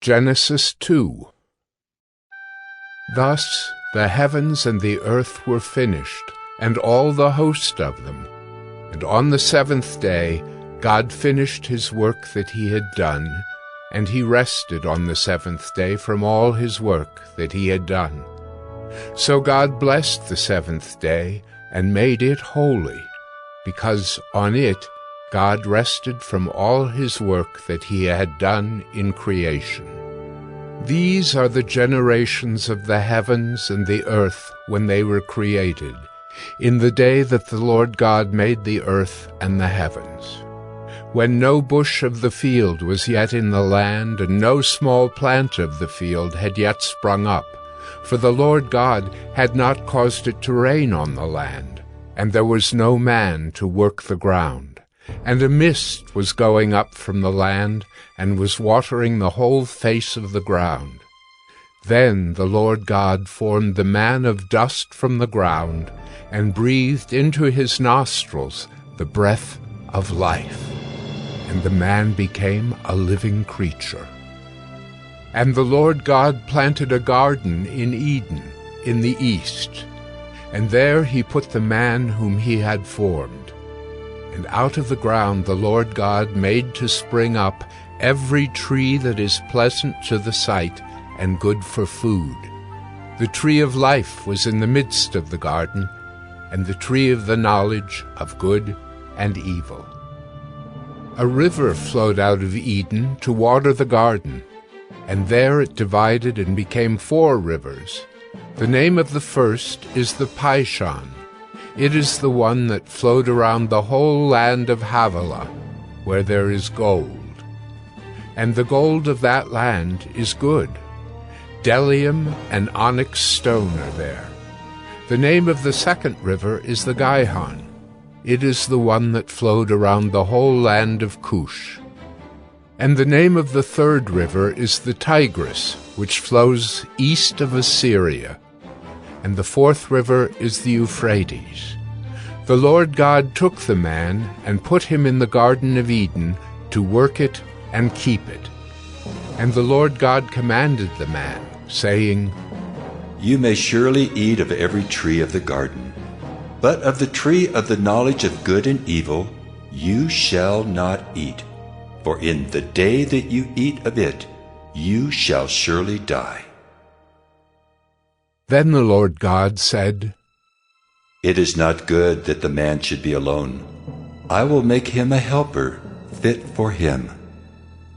Genesis 2. Thus the heavens and the earth were finished, and all the host of them. And on the seventh day God finished his work that he had done, and he rested on the seventh day from all his work that he had done. So God blessed the seventh day and made it holy, because on it God rested from all his work that he had done in creation. These are the generations of the heavens and the earth when they were created, in the day that the Lord God made the earth and the heavens. When no bush of the field was yet in the land, and no small plant of the field had yet sprung up, for the Lord God had not caused it to rain on the land, and there was no man to work the ground. And a mist was going up from the land, and was watering the whole face of the ground. Then the Lord God formed the man of dust from the ground, and breathed into his nostrils the breath of life. And the man became a living creature. And the Lord God planted a garden in Eden, in the east, and there he put the man whom he had formed. And out of the ground the Lord God made to spring up every tree that is pleasant to the sight and good for food. The tree of life was in the midst of the garden, and the tree of the knowledge of good and evil. A river flowed out of Eden to water the garden, and there it divided and became 4 rivers. The name of the first is the Pishon. It is the one that flowed around the whole land of Havilah, where there is gold. And the gold of that land is good. Bdellium and onyx stone are there. The name of the second river is the Gihon. It is the one that flowed around the whole land of Cush. And the name of the third river is the Tigris, which flows east of Assyria. And the fourth river is the Euphrates. The Lord God took the man and put him in the Garden of Eden to work it and keep it. And the Lord God commanded the man, saying, You may surely eat of every tree of the garden, but of the tree of the knowledge of good and evil you shall not eat, for in the day that you eat of it you shall surely die. Then the Lord God said, It is not good that the man should be alone. I will make him a helper fit for him.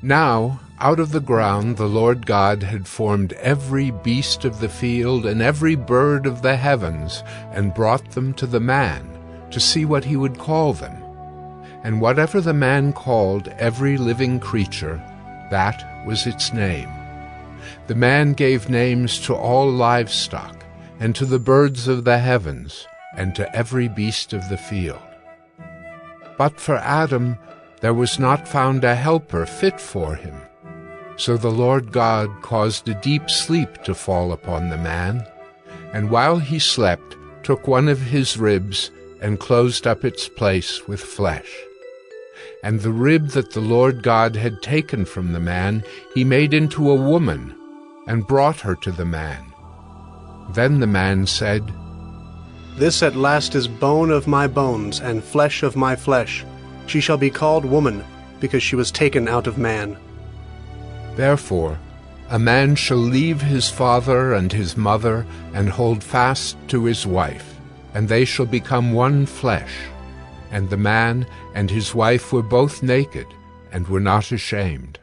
Now out of the ground the Lord God had formed every beast of the field and every bird of the heavens, and brought them to the man, to see what he would call them. And whatever the man called every living creature, that was its name. The man gave names to all livestock, and to the birds of the heavens, and to every beast of the field. But for Adam there was not found a helper fit for him. So the Lord God caused a deep sleep to fall upon the man, and while he slept took one of his ribs and closed up its place with flesh. And the rib that the Lord God had taken from the man he made into a woman, and brought her to the man. Then the man said, This at last is bone of my bones, and flesh of my flesh. She shall be called woman, because she was taken out of man. Therefore a man shall leave his father and his mother, and hold fast to his wife, and they shall become one flesh. And the man and his wife were both naked, and were not ashamed.